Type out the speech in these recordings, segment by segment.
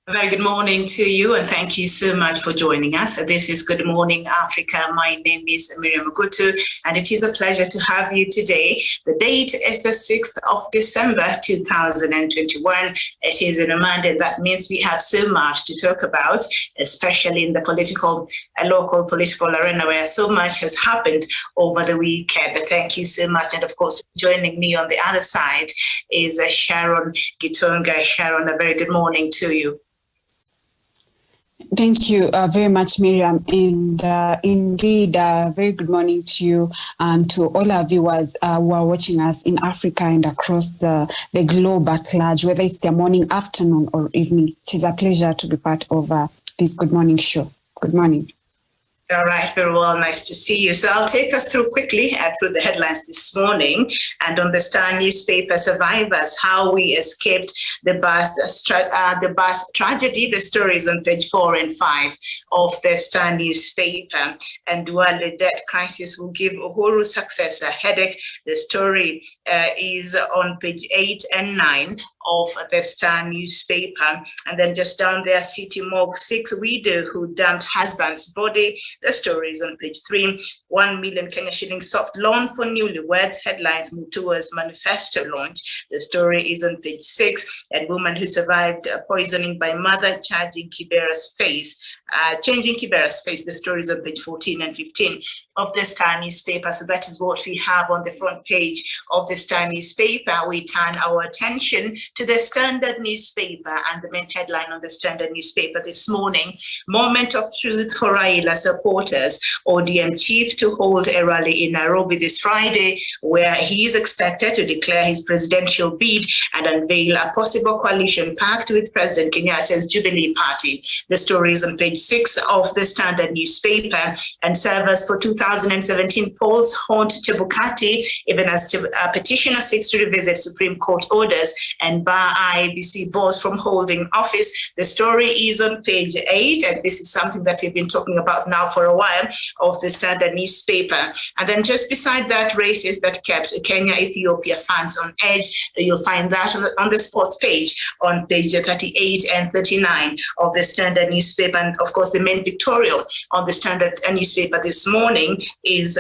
A very good morning to you, and thank you so much for joining us. This is Good Morning Africa. My name is Miriam Ogutu, and it is a pleasure to have you today. The date is the 6th of December 2021. It is a Monday. That means we have so much to talk about, especially in the local political arena, where so much has happened over the weekend. Thank you so much. And of course, joining me on the other side is Sharon Gitonga. Sharon, a very good morning to you. Thank you very much, Miriam, and indeed, very good morning to you and to all our viewers who are watching us in Africa and across the globe at large, whether it's their morning, afternoon, or evening. It is a pleasure to be part of this Good Morning show. Good morning. All right, very well. Nice to see you. So I'll take us through quickly through the headlines this morning. And on the Star newspaper, survivors, how we escaped the bus tragedy. The story is on page 4 and 5 of the Star newspaper. And while the debt crisis will give Uhuru success a headache, the story is on page 8 and 9 of the Star newspaper. And then just down there, City Morgue, 6 widow who dumped husband's body. The story is on page 3. 1 million Kenya shillings soft loan for newlyweds. Headlines, Mutua's manifesto launch. The story is on page 6. And woman who survived poisoning by mother changing Kibera's face. The story is on page 14 and 15 of the Star newspaper. So that is what we have on the front page of the Star newspaper. We turn our attention to the Standard newspaper, and the main headline on the Standard newspaper this morning: moment of truth for Raila supporters. ODM chief to hold a rally in Nairobi this Friday, where he is expected to declare his presidential bid and unveil a possible coalition pact with President Kenyatta's Jubilee Party. The story is on page 6 of the Standard newspaper. And servers for 2017 polls haunt Chebukati, even as petitioner seeks to revisit Supreme Court orders and bar IEBC boss from holding office. The story is on page 8, and this is something that we've been talking about now for a while, of the Standard newspaper. And then just beside that, races that kept Kenya-Ethiopia fans on edge. You'll find that on the sports page on page 38 and 39 of the Standard newspaper. And of course, the main pictorial on the Standard newspaper this morning is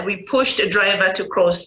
we pushed a driver to cross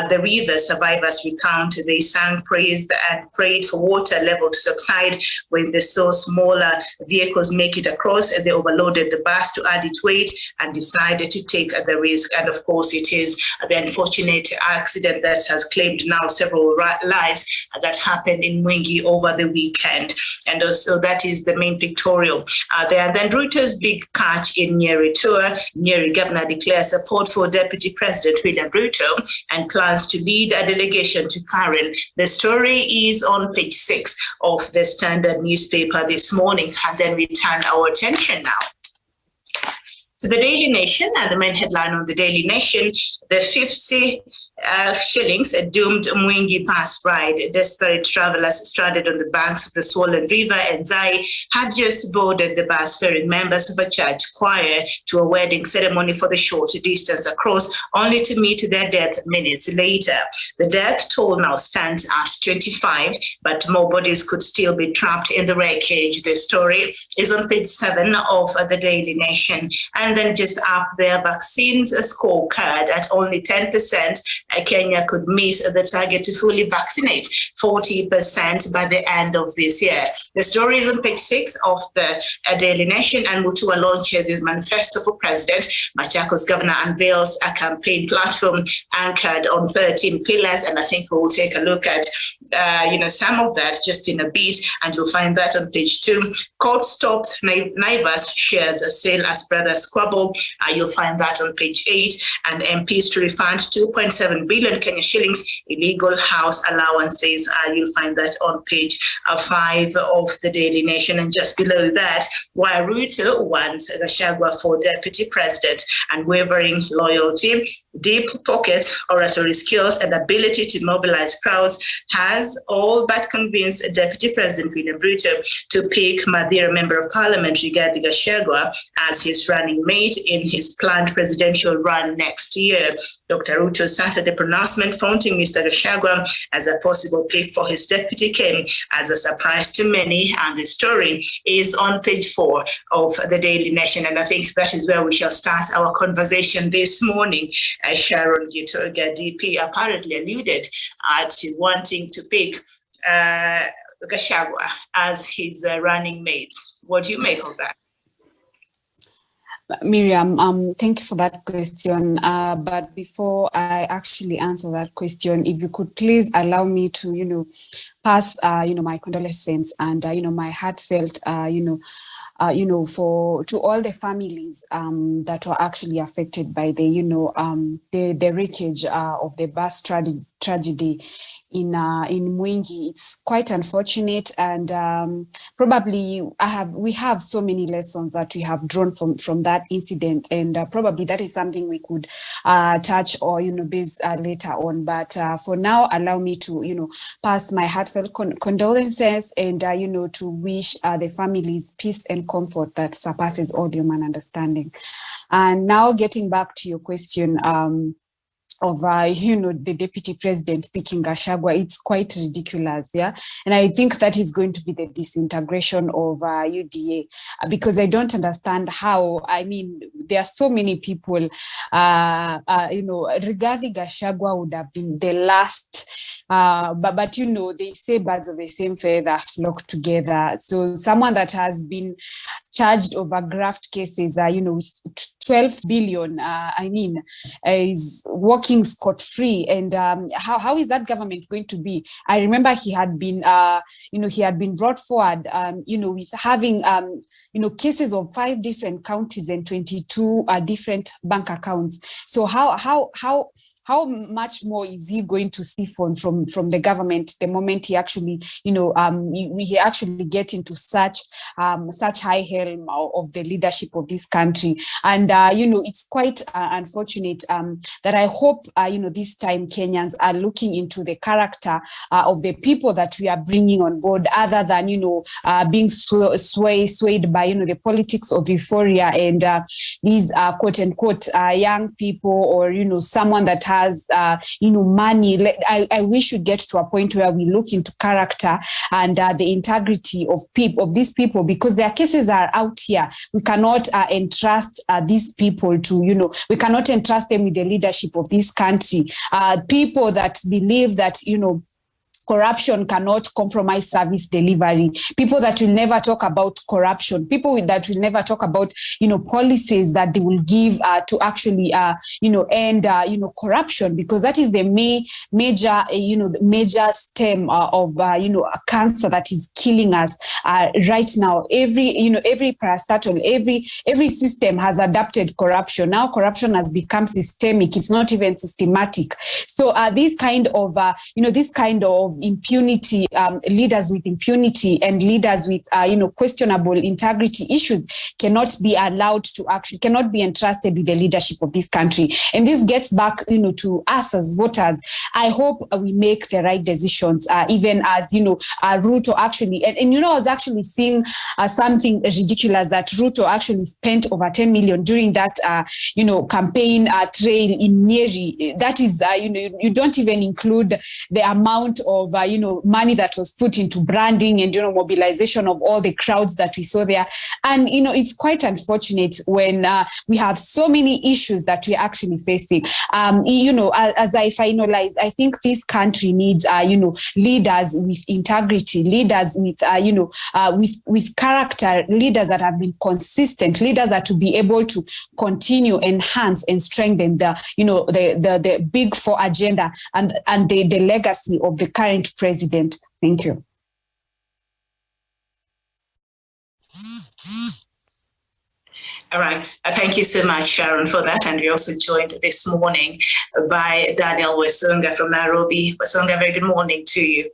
the river. Survivors recount they sang, praised, and prayed for water level to subside. When they saw smaller vehicles make it across, they overloaded the bus to add its weight and decided to take the risk. And of course, it is the unfortunate accident that has claimed now several lives that happened in Mwingi over the weekend. And also that is the main pictorial there. Then Ruto's big catch in Nyeri tour. Nyeri governor declares support for Deputy President William Ruto and plans to lead a delegation to Karen. The story is on page 6 of the Standard newspaper this morning. And then we turn our attention now to the Daily Nation, and the main headline on the Daily Nation: the 50 shillings doomed Mwingi bus ride. Desperate travelers stranded on the banks of the swollen river Enzai had just boarded the bus ferrying members of a church choir to a wedding ceremony for the short distance across, only to meet their death minutes later. The death toll now stands at 25, but more bodies could still be trapped in the wreckage. The story is on page 7 of the Daily Nation. And then just up there, vaccines scorecard at only 10%. Kenya could miss the target to fully vaccinate 40% by the end of this year. The story is on page 6 of the Daily Nation. And Mutua launches his manifesto for president. Machakos governor unveils a campaign platform anchored on 13 pillars. And I think we'll take a look at some of that just in a bit, and you'll find that on page 2. Court stops Naivas shares a sale as brothers squabble. You'll find that on page 8. And MPs to refund 2.7 billion Kenya shillings illegal house allowances. You'll find that on page 5 of the Daily Nation. And just below that, while Ruto wants Gachagua for deputy president and wavering loyalty, deep pockets, oratory skills, and ability to mobilize crowds has all but convinced Deputy President William Ruto to pick Mathira Member of Parliament Rigathi Gachagua as his running mate in his planned presidential run next year. Dr. Ruto's Saturday pronouncement fronting Mr. Gachagua as a possible pick for his deputy came as a surprise to many, and the story is on page 4 of the Daily Nation, and I think that is where we shall start our conversation this morning. Sharon Gitoga, DP, apparently alluded to wanting to pick Gachagua as his running mate. What do you make of that? Miriam, thank you for that question. But before I actually answer that question, if you could please allow me to, pass, my condolences and, my heartfelt, to all the families that were actually affected by the wreckage of the bus tragedy in Mwingi. It's quite unfortunate, and probably we have so many lessons that we have drawn from that incident, and probably that is something we could touch or base later on. But for now, allow me to pass my heartfelt condolences and to wish the families peace and comfort that surpasses all human understanding. And now, getting back to your question of the deputy president picking Gachagua, it's quite ridiculous, yeah. And I think that is going to be the disintegration of UDA, because I don't understand how. I mean, there are so many people. Rigathi Gachagua would have been the last. But they say birds of the same feather flock together. So someone that has been charged over graft cases, with 12 billion, is walking scot-free. And how is that government going to be? I remember he had been brought forward, with having, cases of 5 different counties and 22 different bank accounts. So how much more is he going to siphon from the government the moment he actually, we actually get into such high helm of the leadership of this country? And, it's quite unfortunate that I hope, this time Kenyans are looking into the character of the people that we are bringing on board, other than, being swayed by, the politics of euphoria and these quote unquote young people, or, someone that has money. I wish we get to a point where we look into character and the integrity of these people, because their cases are out here. We cannot entrust these people to, we cannot entrust them with the leadership of this country. People that believe that, corruption cannot compromise service delivery. People that will never talk about corruption. People that will never talk about, policies that they will give to actually, end, corruption, because that is the major stem of, a cancer that is killing us right now. Every parastatal, every system has adapted corruption. Now corruption has become systemic. It's not even systematic. So this kind of impunity, leaders with impunity and leaders with questionable integrity issues cannot be entrusted with the leadership of this country. And this gets back to us as voters. I hope we make the right decisions, even as Ruto actually, and I was actually seeing something ridiculous, that Ruto actually spent over 10 million during that campaign trail in Nyeri. That is you don't even include the amount of money that was put into branding and mobilization of all the crowds that we saw there. And it's quite unfortunate when we have so many issues that we're actually facing. As I finalize, I think this country needs leaders with integrity, leaders with with character, leaders that have been consistent, leaders that will be able to continue, enhance and strengthen the big 4 agenda and the legacy of the current president. Thank you. All right. Thank you so much, Sharon, for that. And we're also joined this morning by Daniel Wesonga from Nairobi. Wesonga, very good morning to you.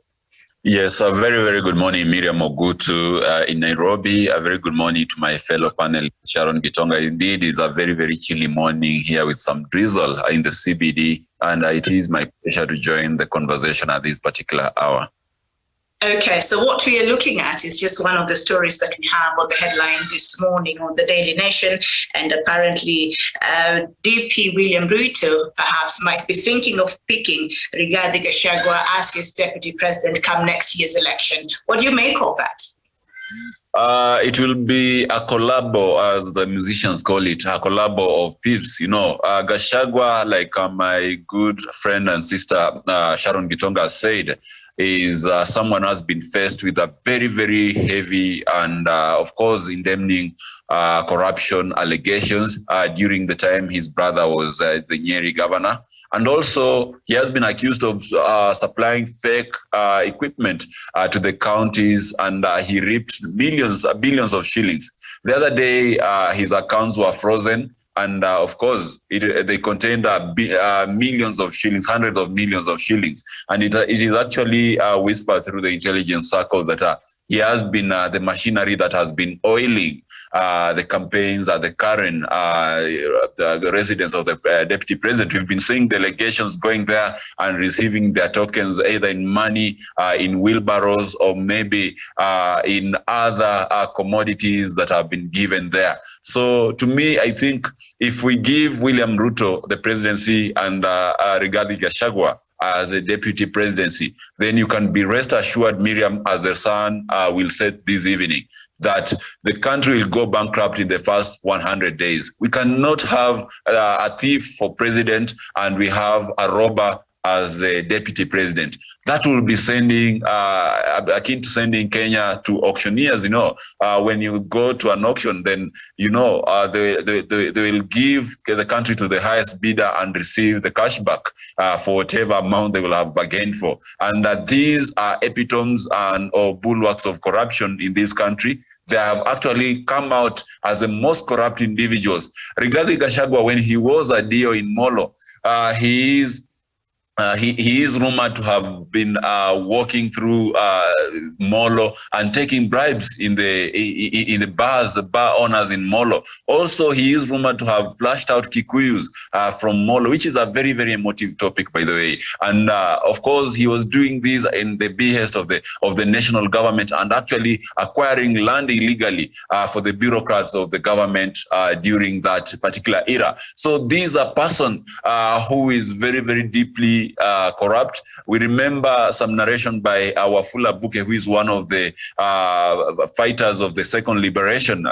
Yes, a very, very good morning, Miriam Ogutu in Nairobi. A very good morning to my fellow panel, Sharon Gitonga. Indeed, it's a very, very chilly morning here with some drizzle in the CBD, and it is my pleasure to join the conversation at this particular hour. Okay, so what we are looking at is just one of the stories that we have on the headline this morning on the Daily Nation. And apparently, DP William Ruto perhaps might be thinking of picking Rigathi Gachagua as his deputy president come next year's election. What do you make of that? It will be a collabo, as the musicians call it, a collabo of thieves. You know, Gachagua, like my good friend and sister Sharon Gitonga said, is someone who has been faced with a very, very heavy and, of course, indemning corruption allegations during the time his brother was the Nyeri governor. And also, he has been accused of supplying fake equipment to the counties, and he reaped billions of shillings. The other day, his accounts were frozen. And of course, they contained millions of shillings, hundreds of millions of shillings. And it is actually whispered through the intelligence circle that he has been the machinery that has been oiling the campaigns at the current the residence of the deputy president. We've been seeing delegations going there and receiving their tokens either in money, in wheelbarrows, or maybe in other commodities that have been given there. So to me, I think if we give William Ruto the presidency and Rigathi Gachagua as a deputy presidency, then you can be rest assured, Miriam, as the sun will set this evening, that the country will go bankrupt in the first 100 days. We cannot have a thief for president and we have a robber as the deputy president. That will be sending, akin to sending Kenya to auctioneers. You know, when you go to an auction, then, you know, they will give the country to the highest bidder and receive the cashback for whatever amount they will have bargained for. And these are epitomes or bulwarks of corruption in this country. They have actually come out as the most corrupt individuals. Rigathi Gachagua, when he was a DO in Molo, he is rumored to have been walking through Molo and taking bribes in the bars, the bar owners in Molo. Also, he is rumored to have flashed out Kikuyus from Molo, which is a very, very emotive topic, by the way. And of course, he was doing this in the behest of the national government and actually acquiring land illegally for the bureaucrats of the government during that particular era. So this is a person who is very, very deeply corrupt. We remember some narration by Wafula Buke, who is one of the fighters of the second liberation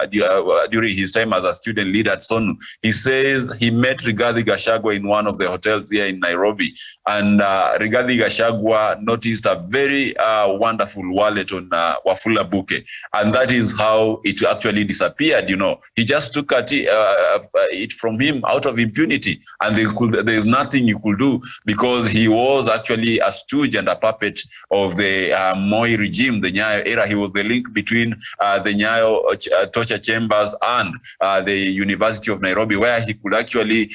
during his time as a student leader at SONU. He says he met Rigathi Gachagua in one of the hotels here in Nairobi, and Rigathi Gachagua noticed a very wonderful wallet on Wafula Buke, and that is how it actually disappeared. You know, he just took it from him out of impunity, and there's nothing you could do because he was actually a stooge and a puppet of the Moi regime, the Nyayo era. He was the link between the Nyayo torture chambers and the University of Nairobi, where he could actually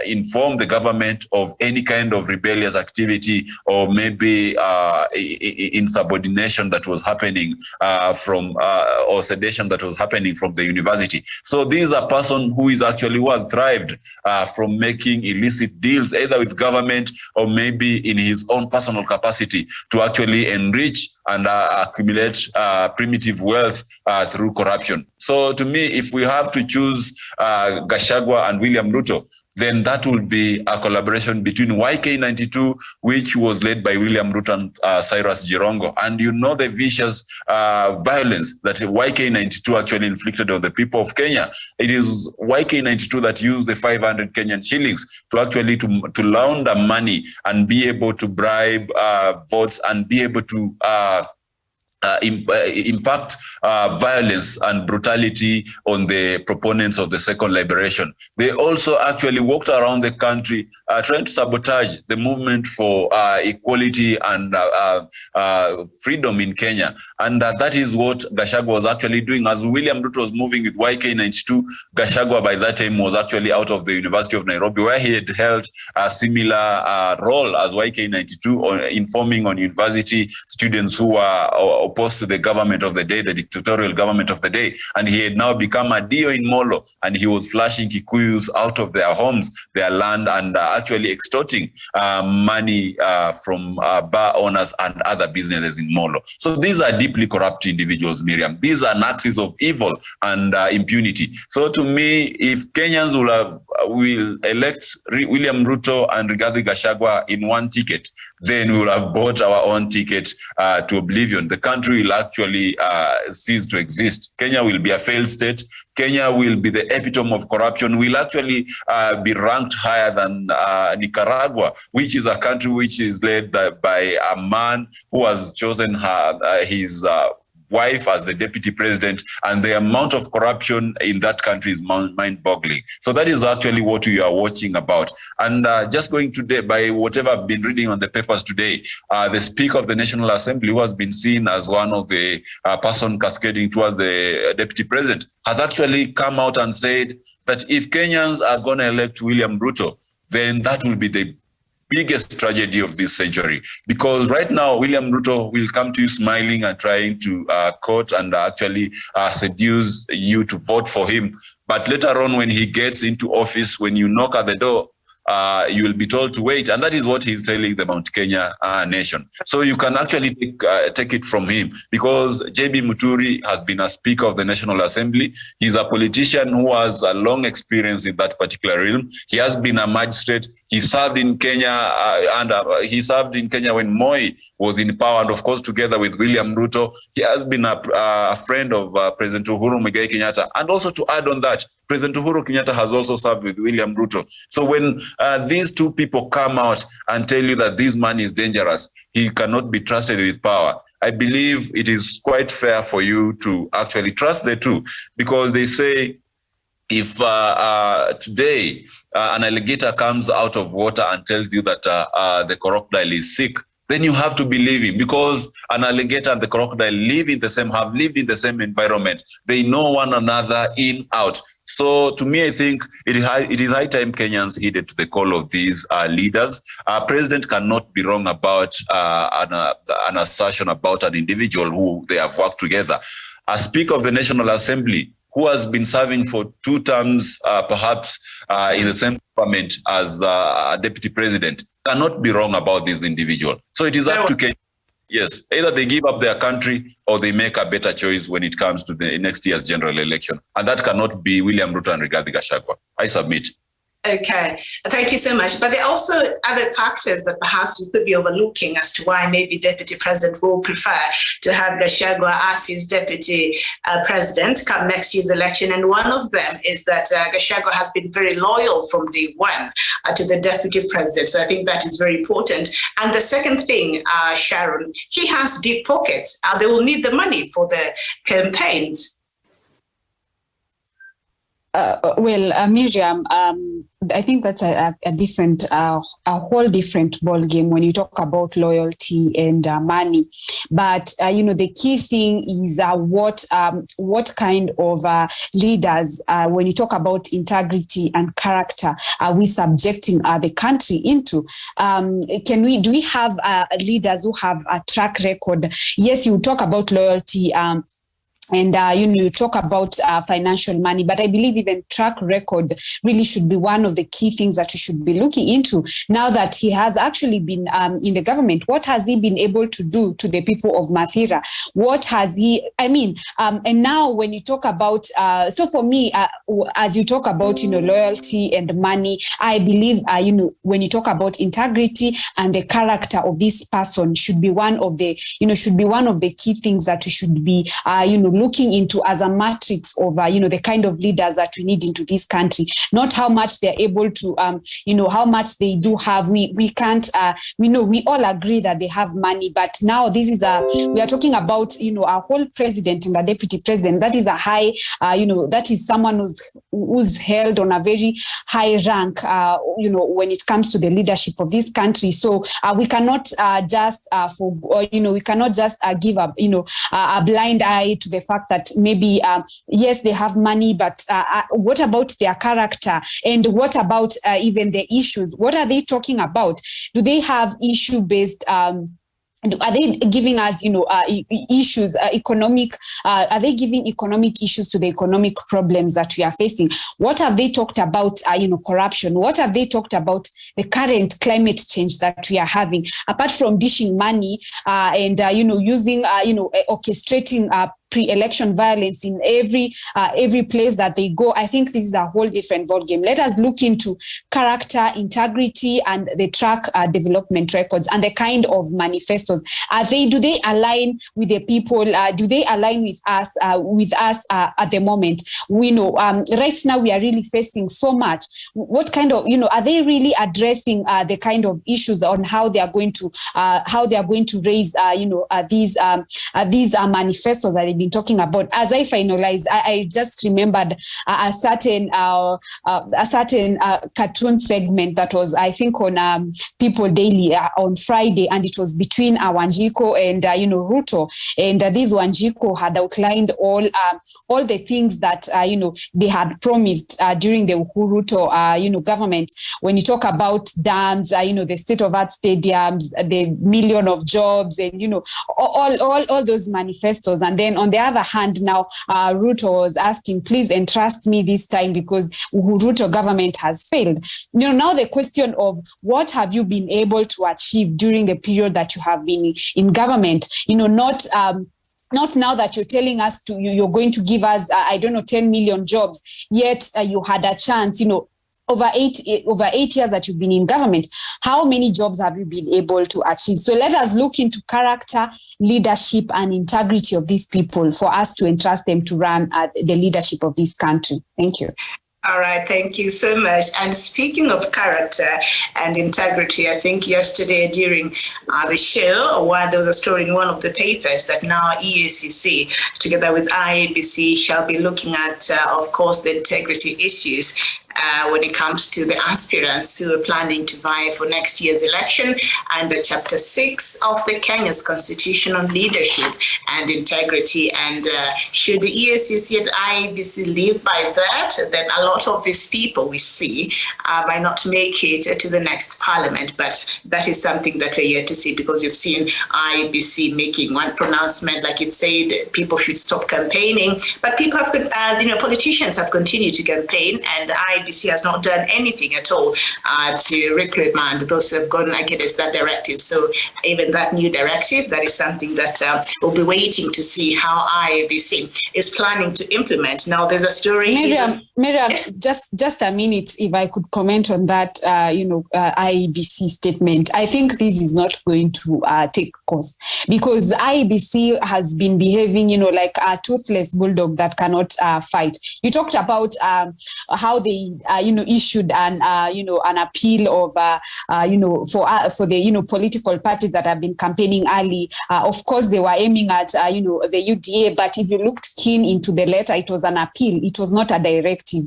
inform the government of any kind of rebellious activity or maybe insubordination that was happening or sedation that was happening from the university. So this is a person who has thrived from making illicit deals, either with government or maybe in his own personal capacity to actually enrich and accumulate primitive wealth through corruption. So to me, if we have to choose Gachagua and William Ruto, then that will be a collaboration between YK92, which was led by William Ruto and Cyrus Jirongo. And you know the vicious violence that YK92 actually inflicted on the people of Kenya. It is YK92 that used the 500 Kenyan shillings to actually to launder money and be able to bribe votes and be able to impact violence and brutality on the proponents of the second liberation. They also actually walked around the country trying to sabotage the movement for equality and freedom in Kenya. And that is what Gachagua was actually doing. As William Ruto was moving with YK92, Gachagua by that time was actually out of the University of Nairobi, where he had held a similar role as YK92, on informing on university students who were opposed to the government of the day, the dictatorial government of the day. And he had now become a Dio in Molo, and he was flashing Kikuyus out of their homes, their land, and actually extorting money from bar owners and other businesses in Molo. So these are deeply corrupt individuals, Miriam. These are nexus of evil and impunity. So to me, if Kenyans will elect William Ruto and Rigathi Gachagua in one ticket, then we will have bought our own ticket to oblivion. The country will actually cease to exist. Kenya will be a failed state. Kenya will be the epitome of corruption. Will actually be ranked higher than Nicaragua, which is a country which is led by a man who has chosen his wife as the deputy president, and the amount of corruption in that country is mind-boggling. So that is actually what we are watching about. And just going today, by whatever I've been reading on the papers today, the Speaker of the National Assembly, who has been seen as one of the person cascading towards the deputy president, has actually come out and said that if Kenyans are going to elect William Ruto, then that will be the biggest tragedy of this century, because right now William Ruto will come to you smiling and trying to court and actually seduce you to vote for him. But later on, when he gets into office, when you knock at the door, you will be told to wait. And that is what he's telling the Mount Kenya nation. So you can actually take it from him, because JB Muturi has been a Speaker of the National Assembly. He's a politician who has a long experience in that particular realm. He has been a magistrate. He served in Kenya he served in Kenya when Moi was in power, and of course together with William Ruto. He has been a friend of President Uhuru Muigai Kenyatta. And also to add on that, President Uhuru Kenyatta has also served with William Ruto. So when these two people come out and tell you that this man is dangerous, he cannot be trusted with power, I believe it is quite fair for you to actually trust the two, because they say if today an alligator comes out of water and tells you that the crocodile is sick, then you have to believe him, because an alligator and the crocodile have lived in the same environment. They know one another in, out. So to me, I think it is high time Kenyans heeded to the call of these leaders. President cannot be wrong about an assertion about an individual who they have worked together. A Speaker of the National Assembly who has been serving for 2 terms, perhaps in the same government as a deputy president, cannot be wrong about this individual. So it is up to Kenya. Yes, either they give up their country or they make a better choice when it comes to the next year's general election. And that cannot be William Ruto and Rigathi Gachagua. I submit. Okay, thank you so much. But there are also other factors that perhaps you could be overlooking as to why maybe Deputy President will prefer to have Gachagua as his Deputy President come next year's election. And one of them is that Gachagua has been very loyal from day one to the Deputy President. So I think that is very important. And the second thing, Sharon, he has deep pockets. They will need the money for the campaigns. Miriam, I think that's a different, a whole different ball game when you talk about loyalty and money. But the key thing is what kind of leaders, when you talk about integrity and character, are we subjecting the country into? Do we have leaders who have a track record? Yes, you talk about loyalty. And, you talk about financial money, but I believe even track record really should be one of the key things that we should be looking into. Now that he has actually been in the government, what has he been able to do to the people of Mathira? What has he, and now when you talk about, so for me, as you talk about, loyalty and money, I believe, when you talk about integrity and the character of this person should be one of the, key things that we should be, looking into as a matrix of, the kind of leaders that we need into this country, not how much they're able to, how much they do have. We can't, we all agree that they have money, but now this is we are talking about, a whole president and a deputy president. That is a high, that is someone who's held on a very high rank, when it comes to the leadership of this country. So we cannot just we cannot just give a blind eye to the fact that maybe yes, they have money, but what about their character, and what about even the issues? What are they talking about? Do they have issue-based? Are they giving us, issues, economic? Are they giving economic issues to the economic problems that we are facing? What have they talked about? Corruption. What have they talked about the current climate change that we are having? Apart from dishing money and using, orchestrating pre-election violence in every place that they go, I think this is a whole different ballgame. Let us look into character, integrity, and the track development records and the kind of manifestos. Do they align with the people? Do they align with us at the moment? We know right now we are really facing so much. What kind of, are they really addressing the kind of issues on how they are going to raise these manifestos that been talking about? As I finalized, I just remembered a certain cartoon segment that was, I think, on People Daily on Friday, and it was between Wanjiku and Ruto, and this Wanjiku had outlined all the things that they had promised during the Ruto government. When you talk about dams, the state-of-art stadiums, the million of jobs, and all those manifestos. And then on the other hand, now Ruto was asking, please entrust me this time because Ruto government has failed. Now the question of what have you been able to achieve during the period that you have been in government, not now that you're telling us you're going to give us, 10 million jobs, yet you had a chance, over 8 years that you've been in government, how many jobs have you been able to achieve? So let us look into character, leadership, and integrity of these people for us to entrust them to run the leadership of this country. Thank you. All right, thank you so much. And speaking of character and integrity, I think yesterday during the show, there was a story in one of the papers that now EACC, together with IEBC, shall be looking at, of course, the integrity issues when it comes to the aspirants who are planning to vie for next year's election under Chapter 6 of the Kenya's Constitution on Leadership and Integrity. And should the EACC and IEBC live by that, then a lot of these people we see might not make it to the next parliament. But that is something that we're yet to see, because you've seen IEBC making one pronouncement, like it said, people should stop campaigning. But people have, politicians have continued to campaign, and IEBC has not done anything at all to reprimand those who have gone against that directive. So even that new directive, that is something that we'll be waiting to see how IEBC is planning to implement. Now, there's a story. Miriam, just a minute, if I could comment on that, IEBC statement. I think this is not going to take course, because IEBC has been behaving, like a toothless bulldog that cannot fight. You talked about how they issued an appeal of for the political parties that have been campaigning early. Of course, they were aiming at the UDA, but if you looked keen into the letter, it was an appeal. It was not a directive.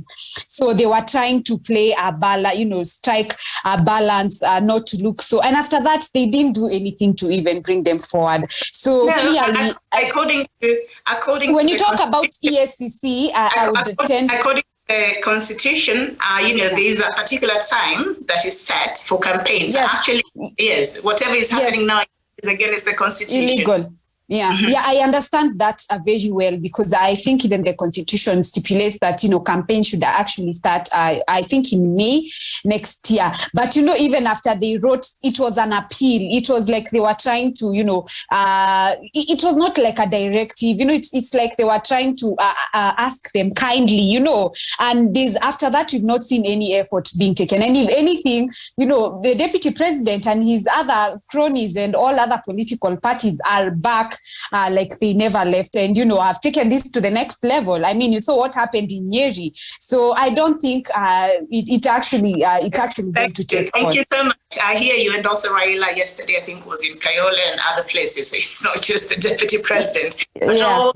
So they were trying to play a strike a balance, not to look so. And after that, they didn't do anything to even bring them forward. So clearly, according when you talk about EACC, I would tend. According the Constitution, there is a particular time that is set for campaigns. Yes. Actually, yes, whatever is happening now is against the Constitution. Illegal. Yeah, I understand that very well, because I think even the Constitution stipulates that, campaign should actually start, I think in May next year. But, even after they wrote, it was an appeal. It was like they were trying to, it was not like a directive, it's like they were trying to ask them kindly, and after that, we've not seen any effort being taken. And if anything, the deputy president and his other cronies and all other political parties are back back like they never left. And, I've taken this to the next level. I mean, you saw what happened in Nyeri. So I don't think it actually going to take Thank course. you so much. I hear you. And also Raila yesterday, I think, was in Kayole and other places. So it's not just the deputy president, but all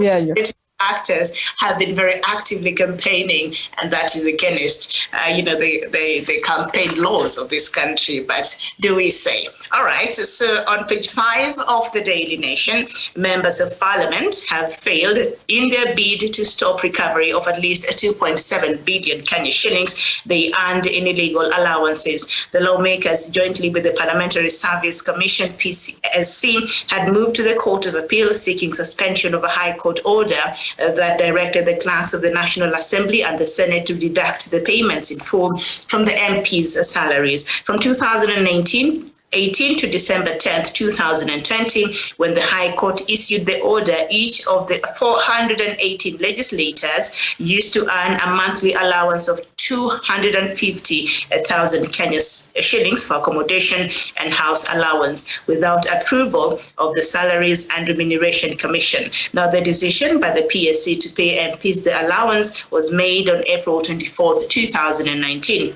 actors have been very actively campaigning, and that is against, the campaign laws of this country. But do we say? All right. So on page 5 of the Daily Nation, members of parliament have failed in their bid to stop recovery of at least 2.7 billion Kenya shillings they earned in illegal allowances. The lawmakers, jointly with the Parliamentary Service Commission, PCSC, had moved to the Court of Appeal seeking suspension of a High Court order that directed the clerks of the National Assembly and the Senate to deduct the payments in full from the MPs' salaries. From 2018 to December 10th, 2020, when the High Court issued the order, each of the 418 legislators used to earn a monthly allowance of 250,000 Kenya shillings for accommodation and house allowance without approval of the Salaries and Remuneration Commission. Now, the decision by the PSC to pay MPs the allowance was made on April 24th, 2019.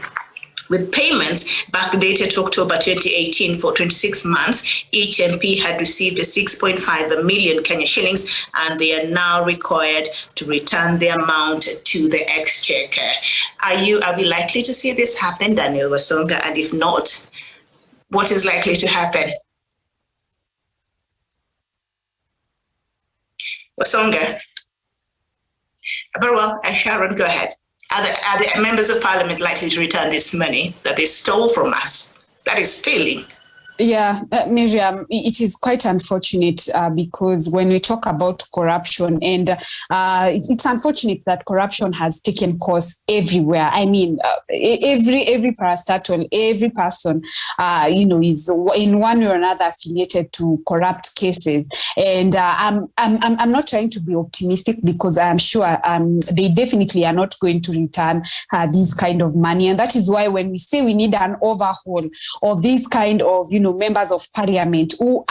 With payments backdated to October 2018 for 26 months, each MP had received 6.5 million Kenya shillings, and they are now required to return the amount to the Exchequer. Are we likely to see this happen, Daniel Wasonga? And if not, what is likely to happen? Wasonga? Very well, Sharon, go ahead. Are the members of parliament likely to return this money that they stole from us? That is stealing. Yeah, Miriam, it is quite unfortunate because when we talk about corruption, and it's unfortunate that corruption has taken course everywhere. I mean, every parastatal, every person, is in one way or another affiliated to corrupt cases. And I'm not trying to be optimistic because I'm sure they definitely are not going to return this kind of money. And that is why when we say we need an overhaul of this kind of, members of parliament who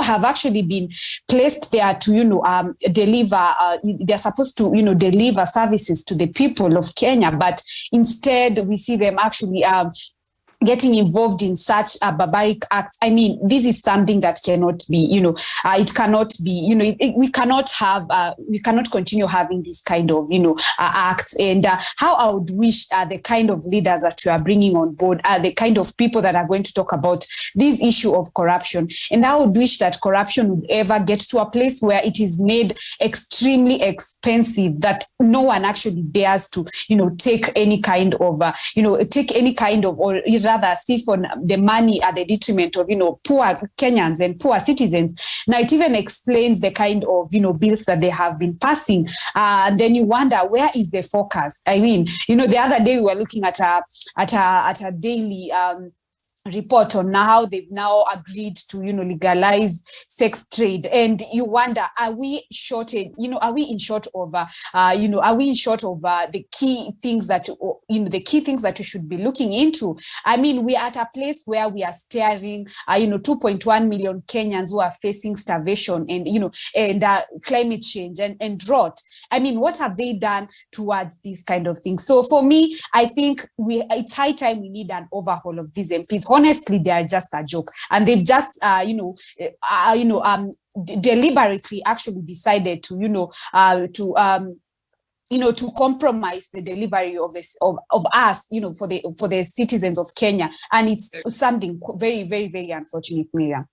have actually been placed there to, deliver, they're supposed to, deliver services to the people of Kenya, but instead we see them actually getting involved in such barbaric acts. I mean, this is something that cannot be, it cannot be, we cannot continue having this kind of, acts. And how I would wish the kind of leaders that you are bringing on board are the kind of people that are going to talk about this issue of corruption. And I would wish that corruption would ever get to a place where it is made extremely expensive, that no one actually dares to, take any kind of, or rather siphon the money at the detriment of, poor Kenyans and poor citizens. Now, it even explains the kind of, bills that they have been passing. Then you wonder, where is the focus? I mean, the other day we were looking at a daily report on how they've now agreed to, legalize sex trade. And you wonder, are we in short of the key things that, we should be looking into? I mean, we are at a place where we are staring, 2.1 million Kenyans who are facing starvation and climate change and drought. I mean, what have they done towards these kind of things? So for me, I think it's high time we need an overhaul of these MPs. Honestly, they are just a joke, and they've just, deliberately actually decided to, to compromise the delivery of us, for the citizens of Kenya, and it's something very, very, very unfortunate, Miriam.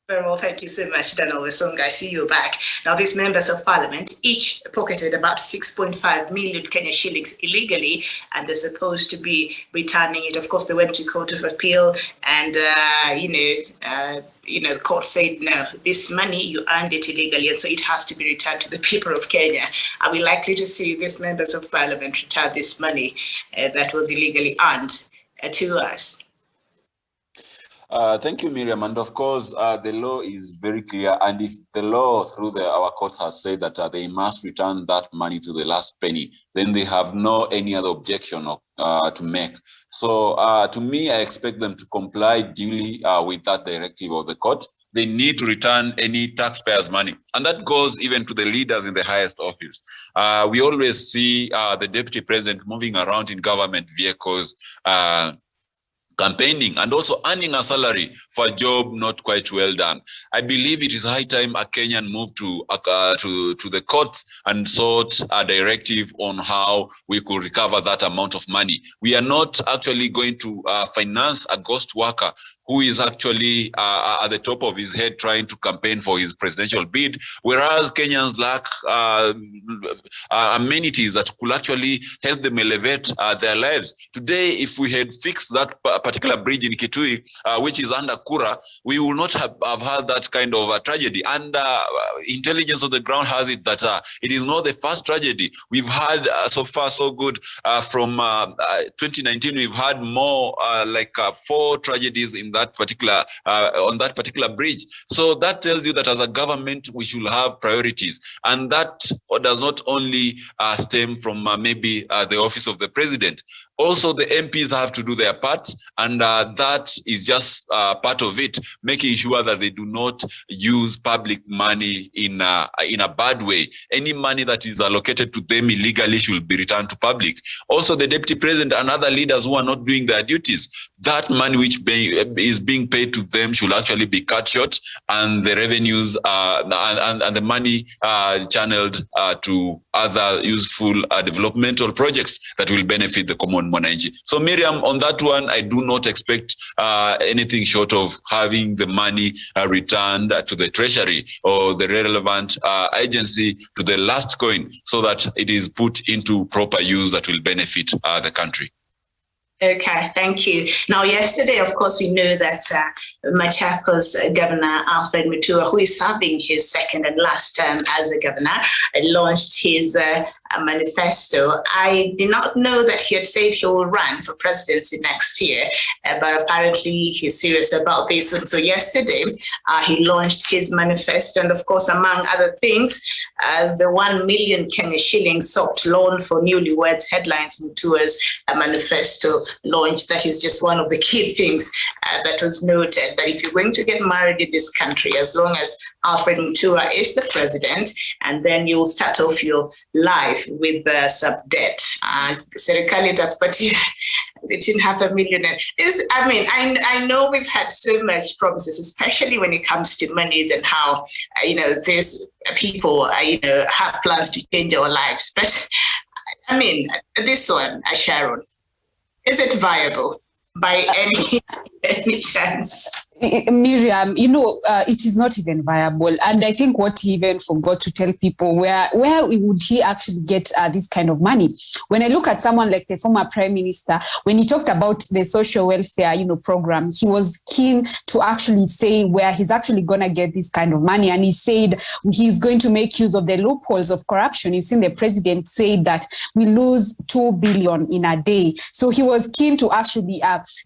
Very well, thank you so much, Daniel Wasonga. I see you back. Now, these members of parliament each pocketed about 6.5 million Kenya shillings illegally, and they're supposed to be returning it. Of course, they went to Court of Appeal, and the court said, no, this money, you earned it illegally, and so it has to be returned to the people of Kenya. Are we likely to see these members of parliament return this money that was illegally earned to us? Thank you, Miriam. And of course, the law is very clear. And if the law through our courts has said that they must return that money to the last penny, then they have no any other objection to make. So to me, I expect them to comply duly with that directive of the court. they need to return any taxpayers' money. And that goes even to the leaders in the highest office. We always see the deputy president moving around in government vehicles, campaigning and also earning a salary for a job not quite well done. I believe it is high time a Kenyan moved to the courts and sought a directive on how we could recover that amount of money. We are not actually going to finance a ghost worker who is actually at the top of his head trying to campaign for his presidential bid, whereas Kenyans lack amenities that could actually help them elevate their lives. Today, if we had fixed that particular bridge in Kitui, which is under Kura, we will not have had that kind of a tragedy. And intelligence on the ground has it that it is not the first tragedy. We've had so far so good. From 2019, we've had more like 4 tragedies in that particular on that particular bridge. So that tells you that as a government we should have priorities, and that does not only stem from maybe the office of the president. Also, the MPs have to do their part, and that is just part of it, making sure that they do not use public money in a bad way. Any money that is allocated to them illegally should be returned to public. Also, the deputy president and other leaders who are not doing their duties, that money which is being paid to them should actually be cut short, and the revenues and the money channeled to other useful developmental projects that will benefit the common mwananchi. So Miriam, on that one, I do not expect anything short of having the money returned to the treasury or the relevant agency to the last coin, so that it is put into proper use that will benefit the country. Okay, thank you. Now, yesterday, of course, we know that Machakos Governor Alfred Mutua, who is serving his second and last term as a governor, launched his manifesto. I did not know that he had said he will run for presidency next year, but apparently he's serious about this. And so yesterday, he launched his manifesto. And of course, among other things, the 1 million Kenya shillings soft loan for newlyweds headlines Mutua's manifesto launch. That is just one of the key things that was noted, that if you're going to get married in this country, as long as Alfred Mutua is the president, and then you'll start off your life with some debt. Serikali itakupatia between $500,000. I know we've had so much promises, especially when it comes to monies and how there's people have plans to change our lives. But this one, Sharon, is it viable by any chance? Miriam, it is not even viable. And I think what he even forgot to tell people, where would he actually get this kind of money? When I look at someone like the former prime minister, when he talked about the social welfare, program, he was keen to actually say where he's actually going to get this kind of money. And he said he's going to make use of the loopholes of corruption. You've seen the president say that we lose 2 billion in a day. So he was keen to actually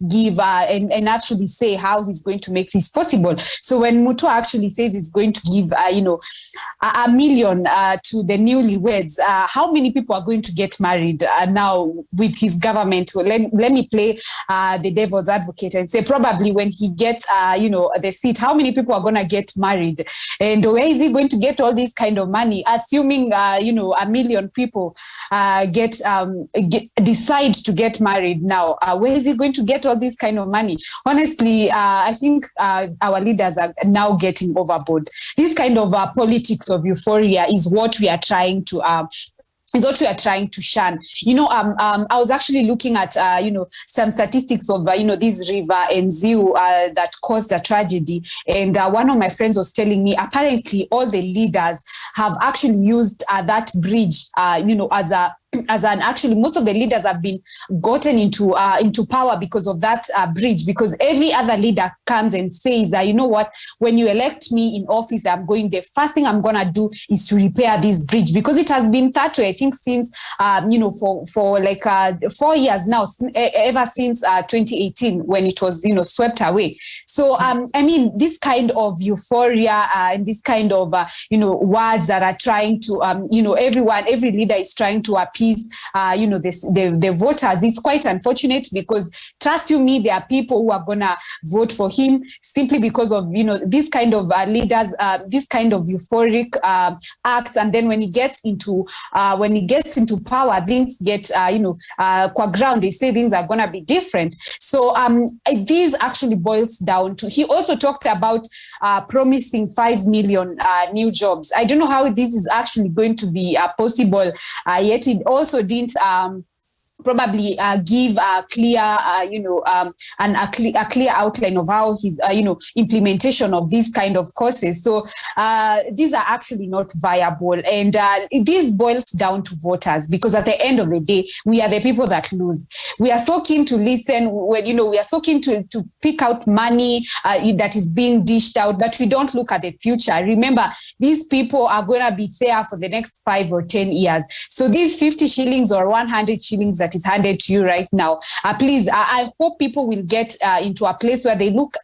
give and actually say how he's going to make this possible. So when Mutua actually says he's going to give, $1 million to the newlyweds, how many people are going to get married now with his government? Well, let me play the devil's advocate and say probably when he gets, the seat, how many people are going to get married? And where is he going to get all this kind of money? Assuming, 1 million people decide to get married now, where is he going to get all this kind of money? Honestly, I think our leaders are now getting overboard. This kind of politics of euphoria is what we are trying to shun. I was actually looking at, some statistics of, this river Nziu that caused a tragedy. And one of my friends was telling me, apparently all the leaders have actually used that bridge, actually most of the leaders have been gotten into power because of that bridge, because every other leader comes and says that, when you elect me in office, the first thing I'm going to do is to repair this bridge, because it has been that way, I think, since, for like 4 years now, ever since 2018, when it was, swept away. So, this kind of euphoria and this kind of, words that are trying to, every leader is trying to appear appease, the voters. It's quite unfortunate because, trust you me, there are people who are gonna vote for him simply because of this kind of leaders, this kind of euphoric acts, and then when he gets into power, things get qua ground. They say things are gonna be different. So this actually boils down to, he also talked about promising 5 million new jobs. I don't know how this is actually going to be possible, yet it also didn't probably give a clear, a clear outline of how his, implementation of these kind of courses. So these are actually not viable, and this boils down to voters, because at the end of the day, we are the people that lose. We are so keen to listen when we are so keen to pick out money that is being dished out, but we don't look at the future. Remember, these people are going to be there for the next 5 or 10 years. So these 50 shillings or 100 shillings that is handed to you right now, please, I hope people will get into a place where they look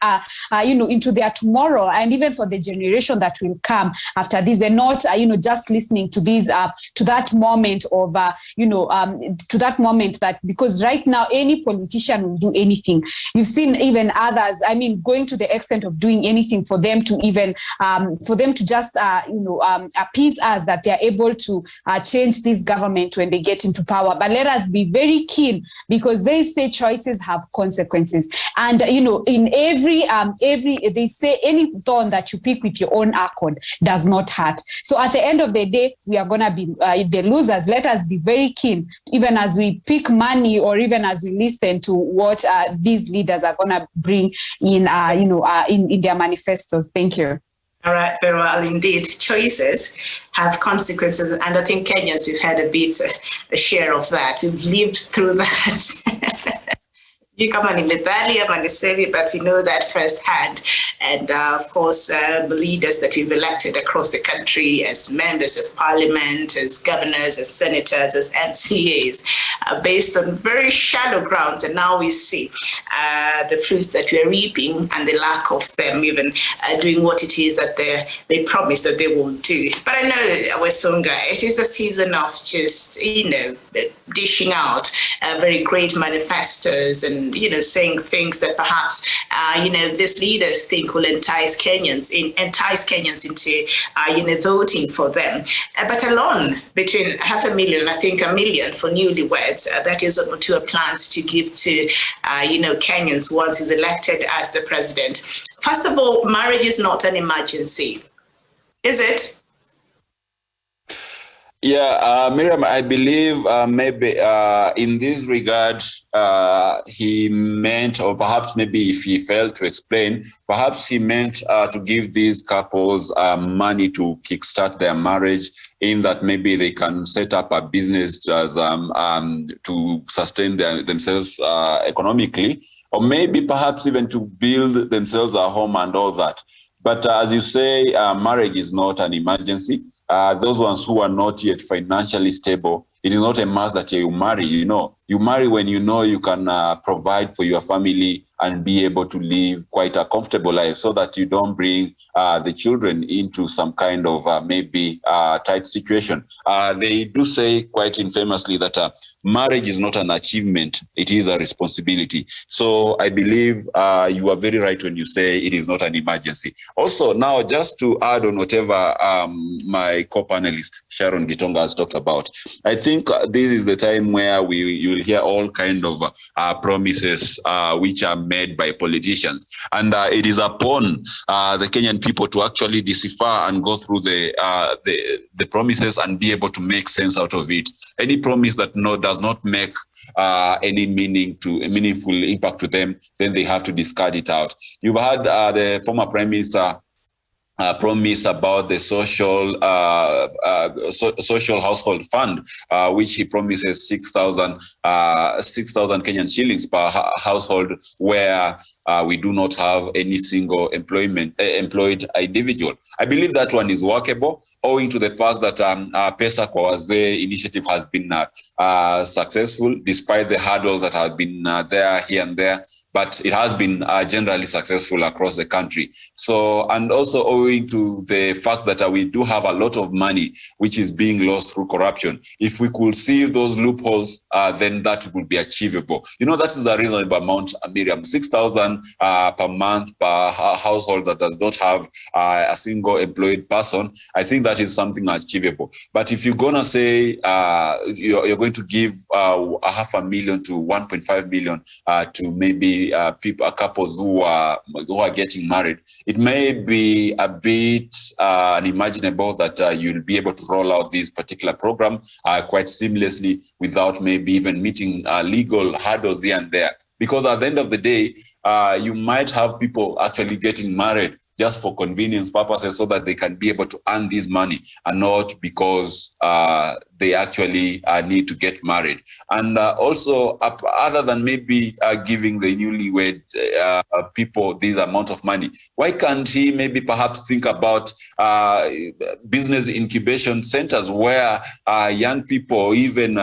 into their tomorrow, and even for the generation that will come after this. They're not just listening to these to that moment of to that moment, that because right now any politician will do anything. You've seen even others, going to the extent of doing anything for them to even just appease us that they are able to change this government when they get into power. But let us be very keen, because they say choices have consequences, and in every they say any thorn that you pick with your own accord does not hurt. So at the end of the day, we are going to be the losers. Let us be very keen, even as we pick money, or even as we listen to what these leaders are going to bring in in their manifestos. Thank you. All right, very well indeed. Choices have consequences, and I think Kenyans, we've had a share of that. We've lived through that. You come on in Medali, I'm on the Sevi, but we know that firsthand. And of course, the leaders that we've elected across the country as members of parliament, as governors, as senators, as MCAs, based on very shallow grounds. And now we see the fruits that we're reaping, and the lack of them even doing what it is that they promised that they will do. But I know, Wesonga, it is a season of just, dishing out very great manifestos, and saying things that perhaps these leaders think will entice Kenyans into voting for them. But alone, between 500,000, I think 1 million for newlyweds, that is what Mutua plans to give to Kenyans once he's elected as the president. First of all, marriage is not an emergency, is it? Yeah, Miriam, I believe maybe in this regard, he meant, or perhaps maybe if he failed to explain, perhaps he meant to give these couples money to kickstart their marriage, in that maybe they can set up a business to sustain themselves economically, or maybe perhaps even to build themselves a home and all that. But as you say, marriage is not an emergency. Those ones who are not yet financially stable, it is not a must that you marry. You marry when you can provide for your family and be able to live quite a comfortable life, so that you don't bring the children into some kind of maybe tight situation. They do say quite infamously that marriage is not an achievement, it is a responsibility. So I believe you are very right when you say it is not an emergency. Also, now, just to add on whatever my co-panelist Sharon Gitonga has talked about, I think this is the time where you'll hear all kind of promises which are made by politicians, and it is upon the Kenyan people to actually decipher and go through the promises and be able to make sense out of it. Any promise that does not make any meaningful impact to them, then they have to discard it out. You've had the former Prime Minister promise about the social household fund, which he promises 6,000 Kenyan shillings per household, where we do not have any single employed individual. I believe that one is workable, owing to the fact that Pesa kwa Wazee initiative has been successful, despite the hurdles that have been there, here and there. but it has been generally successful across the country. So, and also owing to the fact that we do have a lot of money which is being lost through corruption. If we could see those loopholes, then that would be achievable. That is a reasonable amount, Miriam. 6,000 per month per household that does not have a single employed person. I think that is something achievable. But if you're gonna say you're going to give $500,000 to 1.5 million to maybe couples who are getting married, it may be a bit unimaginable that you'll be able to roll out this particular program quite seamlessly without maybe even meeting legal hurdles here and there. Because at the end of the day, you might have people actually getting married just for convenience purposes so that they can be able to earn this money and not because they actually need to get married. And also, other than maybe giving the newlywed people this amount of money, why can't he maybe perhaps think about business incubation centers where young people, even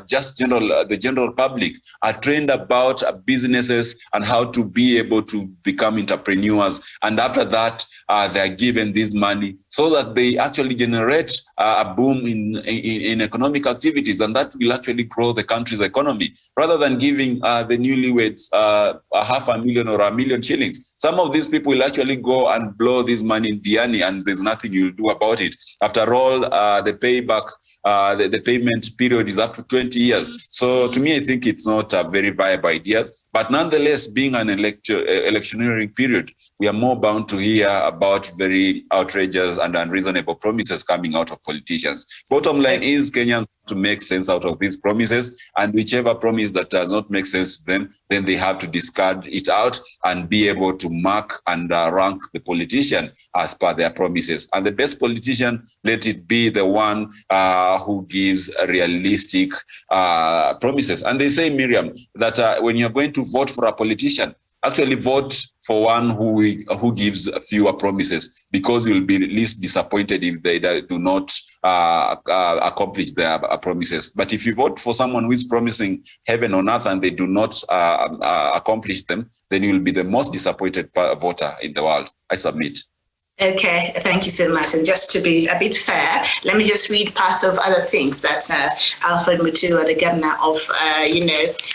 just the general public, are trained about businesses and how to be able to become entrepreneurs. And after that, they're given this money so that they actually generate a boom in economic activities, and that will actually grow the country's economy, rather than giving the newlyweds $500,000 or $1 million shillings. Some of these people will actually go and blow this money in Diani, and there's nothing you'll do about it. After all, the payback, the payment period is up to 20 years. So to me, I think it's not a very viable idea. But nonetheless, being an electioneering period, we are more bound to hear about very outrageous and unreasonable promises coming out of politicians. Bottom line is Kenyans to make sense out of these promises, and whichever promise that does not make sense to them, then they have to discard it out and be able to mark and rank the politician as per their promises. And the best politician, let it be the one who gives realistic promises. And they say, Miriam, that when you're going to vote for a politician, actually vote for one who gives fewer promises, because you'll be least disappointed if they do not accomplish their promises. But if you vote for someone who is promising heaven on earth and they do not accomplish them, then you'll be the most disappointed voter in the world. I submit. Okay, thank you so much. And just to be a bit fair, let me just read part of other things that Alfred Mutua, the governor of,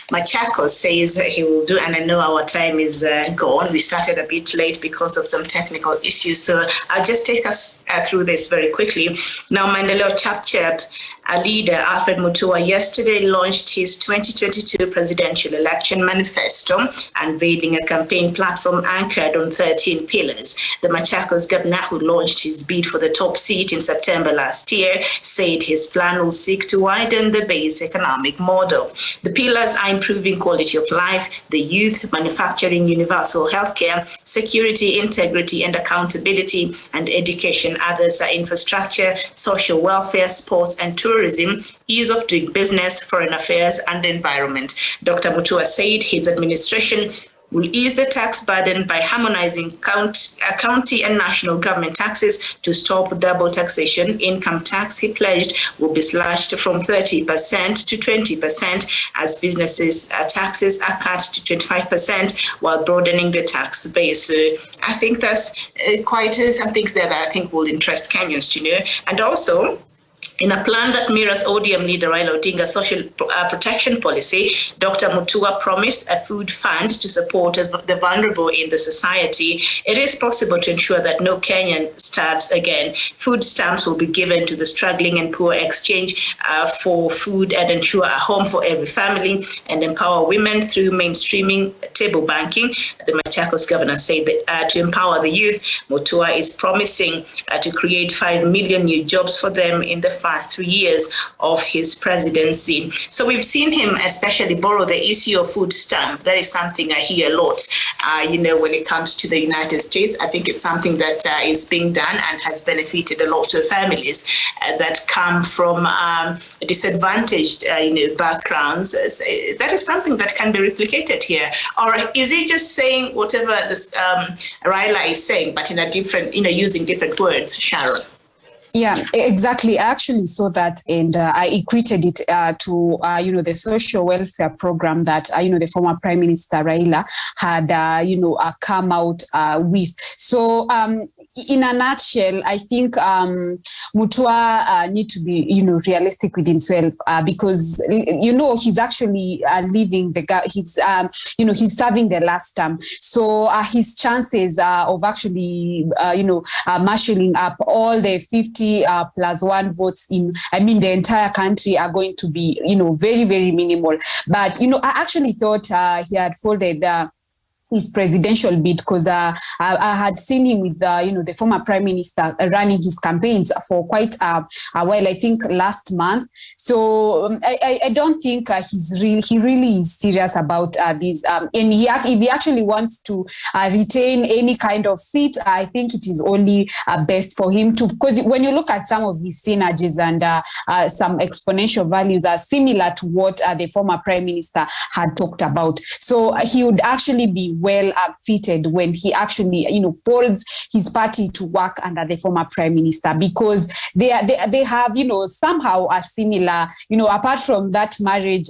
Machakos, says he will do. And I know our time is gone. We started a bit late because of some technical issues. So I'll just take us through this very quickly. Now, Maendeleo Chapchap, a leader, Alfred Mutua, yesterday launched his 2022 presidential election manifesto, unveiling a campaign platform anchored on 13 pillars. The Machakos governor, who launched his bid for the top seat in September last year, said his plan will seek to widen the base economic model. The pillars are improving quality of life, the youth, manufacturing, universal healthcare, security, integrity and accountability, and education. Others are infrastructure, social welfare, sports and tourism, ease of doing business, foreign affairs, and the environment. Dr. Mutua said his administration will ease the tax burden by harmonizing county and national government taxes to stop double taxation. Income tax, he pledged, will be slashed from 30% to 20% as businesses' taxes are cut to 25% while broadening the tax base. So I think that's quite some things there that I think will interest Kenyans to know. And also, in a plan that mirrors ODM leader Raila Odinga's social protection policy, Dr. Mutua promised a food fund to support the vulnerable in the society. It is possible to ensure that no Kenyan starves again. Food stamps will be given to the struggling and poor, exchange for food, and ensure a home for every family, and empower women through mainstreaming table banking. The Machakos governor said that to empower the youth, Mutua is promising to create 5 million new jobs for them in the first 3 years of his presidency. So we've seen him especially borrow the issue of food stamp. That is something I hear a lot, when it comes to the United States. I think it's something that is being done and has benefited a lot of families that come from disadvantaged, backgrounds. That is something that can be replicated here. Or is he just saying whatever this Raila is saying, but in a different, using different words, Sharon? Yeah, exactly. I actually saw that, and I equated it to the social welfare program that the former Prime Minister Raila had come out with. So in a nutshell, I think Mutua need to be realistic with himself because he's actually leaving he's serving the last term. So his chances of actually marshalling up all the 50 plus one votes in the entire country are going to be very, very minimal. But I actually thought he had folded his presidential bid because I had seen him with the former Prime Minister running his campaigns for quite a while, I think last month. So I don't think he really is serious about this. And if he actually wants to retain any kind of seat, I think it is only best for him to, because when you look at some of his synergies and some exponential values are similar to what the former Prime Minister had talked about. So he would actually be well fitted when he actually folds his party to work under the former Prime Minister, because they have somehow a similar apart from that marriage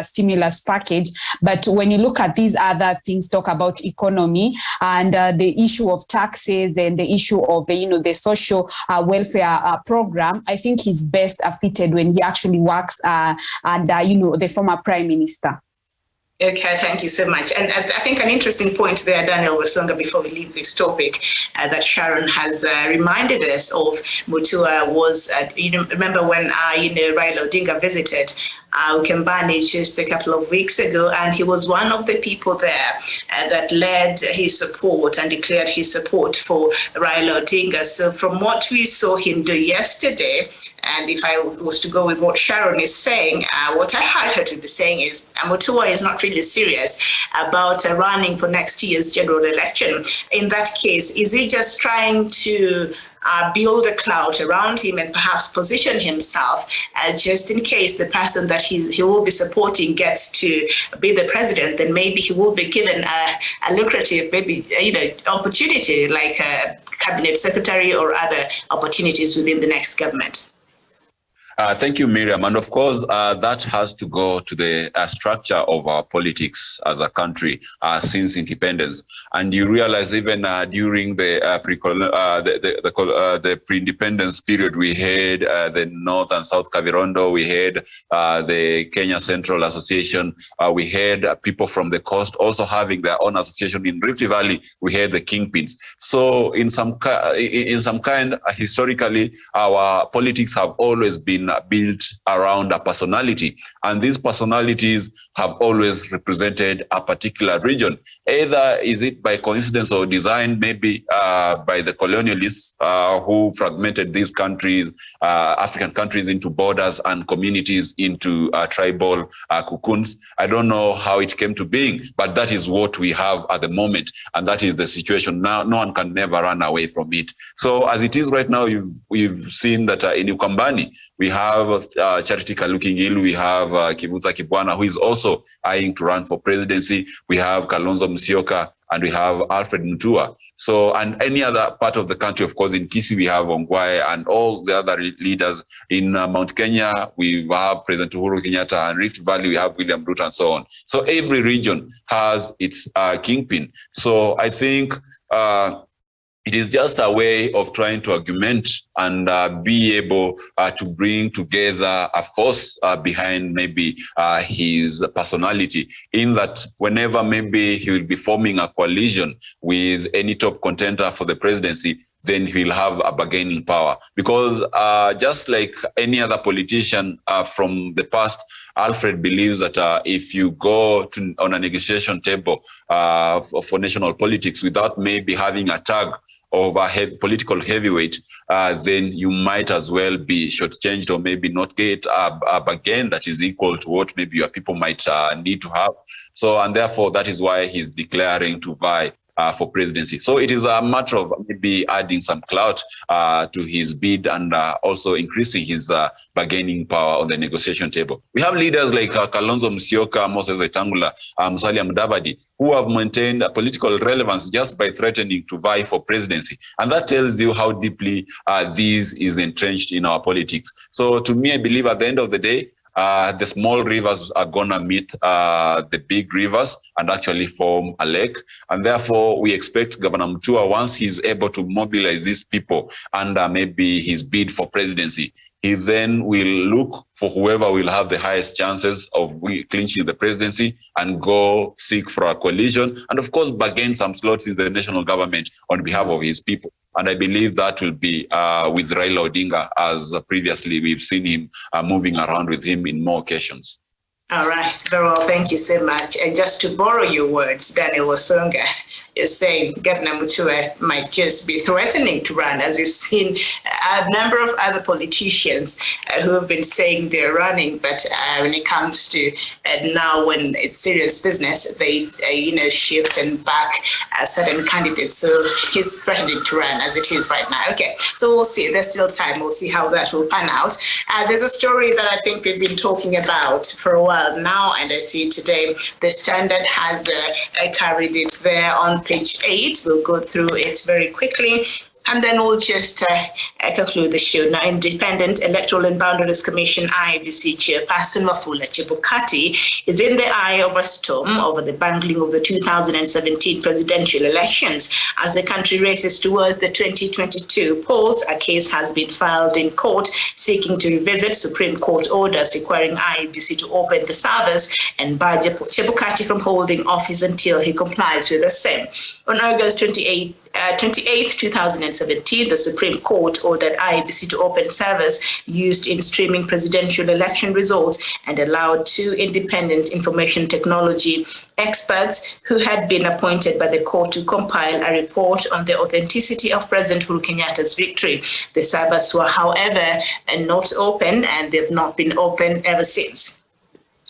stimulus package. But when you look at these other things, talk about economy and the issue of taxes and the issue of the social welfare program, I think he's best fitted when he actually works under the former Prime Minister. Okay, thank you so much. And I think an interesting point there, Daniel Wasonga, before we leave this topic, that Sharon has reminded us of Mutua was, remember when, Raila Odinga visited Ukambani just a couple of weeks ago, and he was one of the people there that led his support and declared his support for Raila Odinga. So from what we saw him do yesterday, and if I was to go with what Sharon is saying, what I heard her to be saying is Mutua is not really serious about running for next year's general election. In that case, is he just trying to build a cloud around him and perhaps position himself just in case the person that he will be supporting gets to be the president? Then maybe he will be given a lucrative opportunity like a cabinet secretary or other opportunities within the next government. Thank you, Miriam. And of course, that has to go to the structure of our politics as a country since independence. And you realize even during the pre-independence period, we had the North and South Kavirondo, we had the Kenya Central Association, we had people from the coast also having their own association. In Rift Valley, we had the Kingpins. So in some kind, historically, our politics have always been built around a personality, and these personalities have always represented a particular region. Either is it by coincidence or design, maybe by the colonialists who fragmented these countries, African countries, into borders and communities into tribal cocoons. I don't know how it came to being, but that is what we have at the moment, and that is the situation now. No one can never run away from it. So as it is right now, we've seen that in Ukambani, we have Charity Kalukingil, we have Kivutha Kibwana, who is also eyeing to run for presidency. We have Kalonzo Musyoka, and we have Alfred Mutua. So, and any other part of the country, of course, in Kisii, we have Ongwae and all the other leaders. In Mount Kenya, we have President Uhuru Kenyatta, and Rift Valley, we have William Ruto, and so on. So every region has its kingpin. So I think it is just a way of trying to augment and be able to bring together a force behind maybe his personality, in that whenever maybe he will be forming a coalition with any top contender for the presidency, then he'll have a bargaining power. Because just like any other politician from the past, Alfred believes that if you go on a negotiation table for national politics without maybe having a tag of a political heavyweight, then you might as well be shortchanged or maybe not get a bargain that is equal to what maybe your people might need to have. So, and therefore, that is why he's declaring to vie for presidency. So it is a matter of maybe adding some clout to his bid and also increasing his bargaining power on the negotiation table. We have leaders like Kalonzo Musyoka, Moses Wetangula, Musalia Mudavadi, who have maintained political relevance just by threatening to vie for presidency. And that tells you how deeply this is entrenched in our politics. So to me, I believe at the end of the day, the small rivers are going to meet the big rivers and actually form a lake. And therefore, we expect Governor Mutua, once he's able to mobilize these people under maybe his bid for presidency, he then will look for whoever will have the highest chances of clinching the presidency and go seek for a coalition and, of course, bargain some slots in the national government on behalf of his people. And I believe that will be with Raila Odinga, as previously we've seen him moving around with him in more occasions. All right, very well, thank you so much. And just to borrow your words, Daniel Wasonga, is saying Governor Mutua might just be threatening to run, as we've seen a number of other politicians who have been saying they're running, but when it comes to now when it's serious business, they shift and back certain candidates. So he's threatening to run as it is right now. Okay, so we'll see. There's still time. We'll see how that will pan out. There's a story that I think we've been talking about for a while now, and I see today the Standard has carried it there on page 8. We'll go through it very quickly, and then we'll just conclude the show. Now, Independent Electoral and Boundaries Commission IEBC Chairperson Wafula Chebukati is in the eye of a storm over the bungling of the 2017 presidential elections. As the country races towards the 2022 polls, a case has been filed in court seeking to revisit Supreme Court orders requiring IEBC to open the servers and bar Chebukati from holding office until he complies with the same. On August 28, 2017, the Supreme Court ordered IEBC to open servers used in streaming presidential election results and allowed 2 independent information technology experts who had been appointed by the court to compile a report on the authenticity of President Uhuru Kenyatta's victory. The servers were, however, not open, and they've not been open ever since.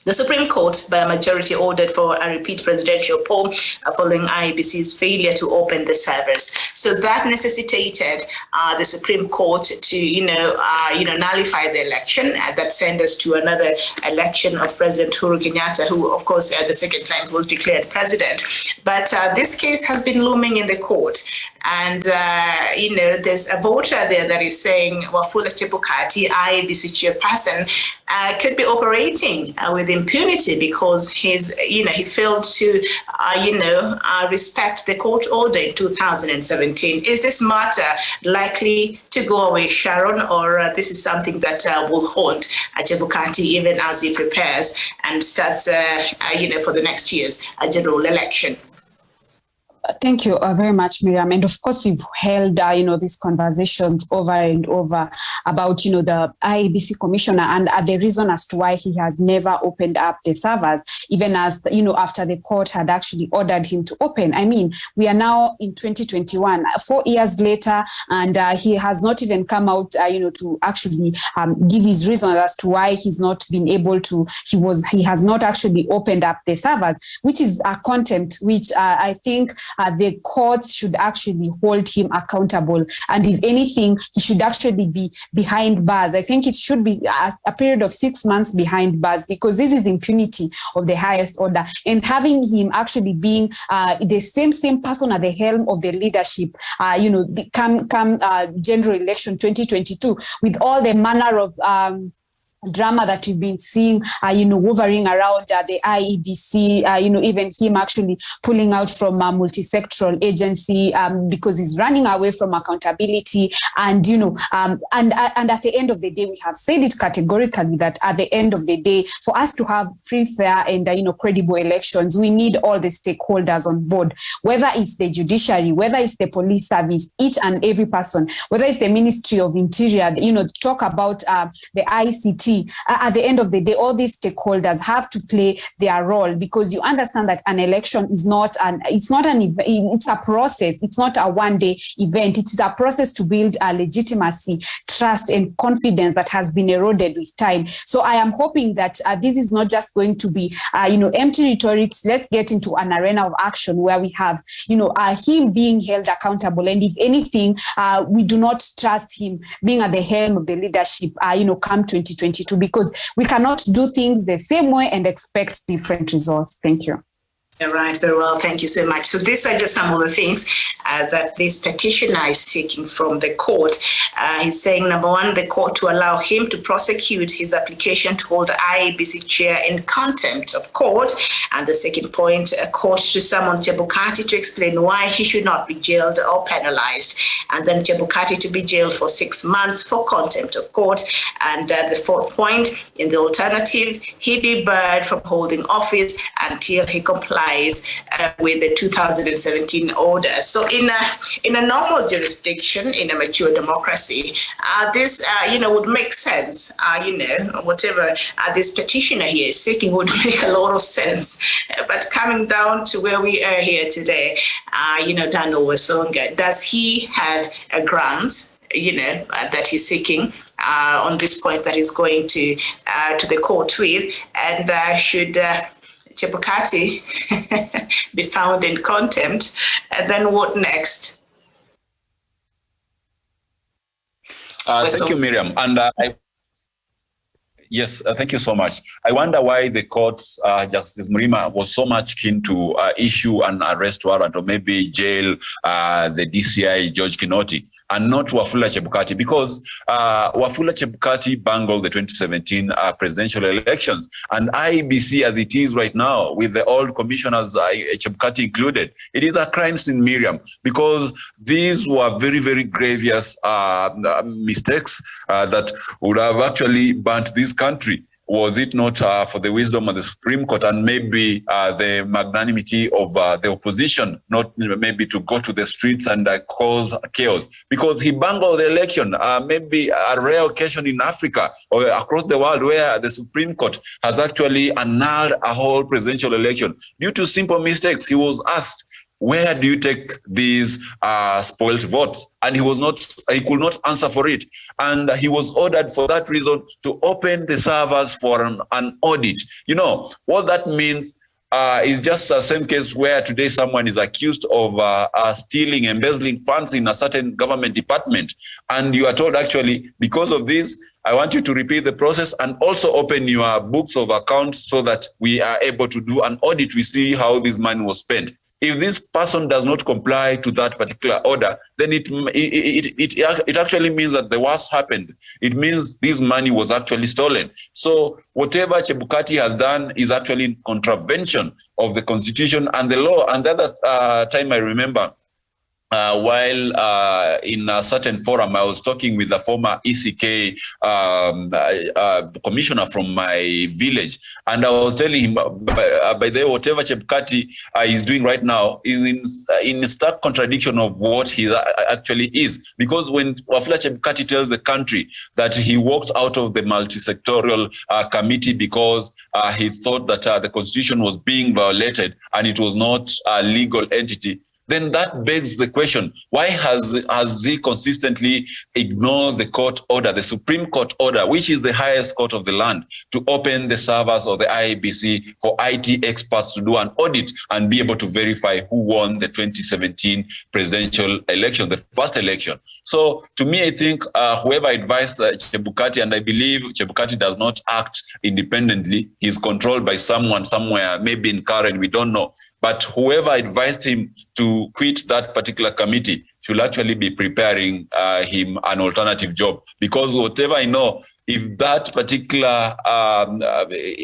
The Supreme Court, by a majority, ordered for a repeat presidential poll following IEBC's failure to open the servers. So that necessitated the Supreme Court to, nullify the election. That sent us to another election of President Uhuru Kenyatta, who, of course, the second time was declared president. But this case has been looming in the court. And, there's a voter there that is saying Wafula Chebukati, IEBC chairperson, could be operating with impunity because he failed to, respect the court order in 2017. Is this matter likely to go away, Sharon, or this is something that will haunt Chebukati even as he prepares and starts, for the next year's general election? Thank you very much, Miriam. And of course, we've held, these conversations over and over about, the IEBC commissioner and the reason as to why he has never opened up the servers, even as, after the court had actually ordered him to open. I mean, we are now in 2021, 4 years later, and he has not even come out, to actually give his reason as to why he's not been able to, he has not actually opened up the servers, which is a contempt, which I think the courts should actually hold him accountable. And if anything, he should actually be behind bars. I think it should be a period of 6 months behind bars, because this is impunity of the highest order. And having him actually being the same person at the helm of the leadership, come general election 2022, with all the manner of drama that we've been seeing, hovering around the IEBC, even him actually pulling out from a multi-sectoral agency because he's running away from accountability. And, and at the end of the day, we have said it categorically that at the end of the day, for us to have free, fair and, credible elections, we need all the stakeholders on board, whether it's the judiciary, whether it's the police service, each and every person, whether it's the Ministry of Interior, talk about the ICT, party, at the end of the day, all these stakeholders have to play their role, because you understand that an election is it's a process. It's not a one-day event. It is a process to build a legitimacy, trust, and confidence that has been eroded with time. So I am hoping that this is not just going to be, empty rhetorics. Let's get into an arena of action where we have, him being held accountable. And if anything, we do not trust him being at the helm of the leadership, come 2022, because we cannot do things the same way and expect different results. Thank you. All right, very well. Thank you so much. So these are just some of the things that this petitioner is seeking from the court. He's saying, number one, the court to allow him to prosecute his application to hold the IEBC chair in contempt of court. And the second point, a court to summon Chebukati to explain why he should not be jailed or penalized. And then Chebukati to be jailed for 6 months for contempt of court. And the fourth point, in the alternative, he be barred from holding office until he complies with the 2017 order. So in a normal jurisdiction, in a mature democracy, this would make sense. Whatever this petitioner here is seeking would make a lot of sense. But coming down to where we are here today, Daniel Wasonga, does he have a grant that he's seeking on this point that he's going to the court with, and should Chebukati be found in contempt, and then what next? Thank you, Miriam. And yes, thank you so much. I wonder why the court, Justice Mrima, was so much keen to issue an arrest warrant or maybe jail the DCI George Kinoti and not Wafula Chebukati, because Wafula Chebukati bungled the 2017 presidential elections. And IEBC, as it is right now, with the old commissioners, Chebukati included, it is a crime scene, Miriam, because these were very, very grievous mistakes that would have actually burnt this country. Was it not for the wisdom of the Supreme Court and maybe the magnanimity of the opposition, not maybe to go to the streets and cause chaos? Because he bungled the election, maybe a rare occasion in Africa or across the world where the Supreme Court has actually annulled a whole presidential election. Due to simple mistakes, he was asked, where do you take these spoiled votes? And he could not answer for it. And he was ordered for that reason to open the servers for an audit. What that means is just the same case where today someone is accused of stealing, embezzling funds in a certain government department. And you are told, actually, because of this, I want you to repeat the process and also open your books of accounts so that we are able to do an audit. We see how this money was spent. If this person does not comply to that particular order, then it actually means that the worst happened. It means this money was actually stolen. So whatever Chebukati has done is actually in contravention of the Constitution and the law. And the other time I remember, while in a certain forum, I was talking with a former ECK commissioner from my village, and I was telling him, by the way, whatever Chebukati is doing right now is in stark contradiction of what he actually is. Because when Wafula Chebukati tells the country that he walked out of the multi-sectorial committee because he thought that the Constitution was being violated and it was not a legal entity, then that begs the question, why has he consistently ignored the court order, the Supreme Court order, which is the highest court of the land, to open the servers of the IEBC for IT experts to do an audit and be able to verify who won the 2017 presidential election, the first election? So to me, I think whoever advised Chebukati, and I believe Chebukati does not act independently, he's controlled by someone somewhere, maybe in Karen, we don't know. But whoever advised him to quit that particular committee should actually be preparing him an alternative job. Because whatever I know, if that particular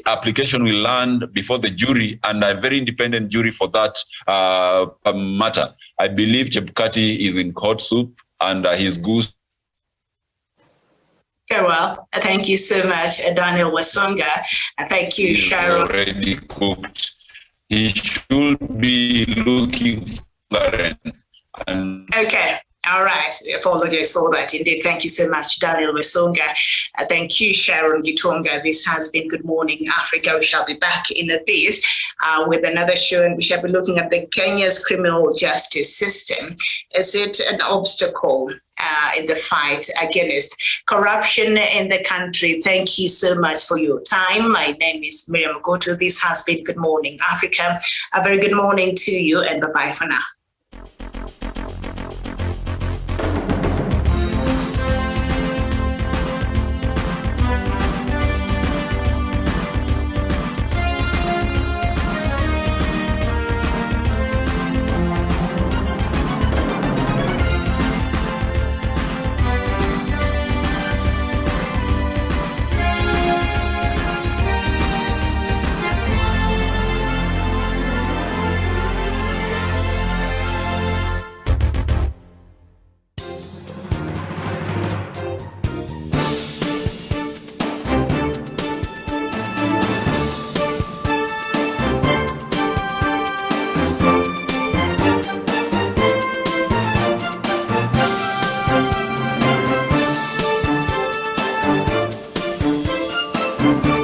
application will land before the jury, and a very independent jury for that matter, I believe Chebukati is in court soup and his goose. Very well. Thank you so much, Daniel Wasonga. Thank you, Sharon. Already cooked. He should be looking for Karen. Okay. All right. I apologize for that. Indeed. Thank you so much, Daniel Wesonga. Thank you, Sharon Gitonga. This has been Good Morning Africa. We shall be back in a bit with another show, and we shall be looking at the Kenya's criminal justice system. Is it an obstacle in the fight against corruption in the country? Thank you so much for your time. My name is Miriam Goto. This has been Good Morning Africa. A very good morning to you, and bye-bye for now. Thank you.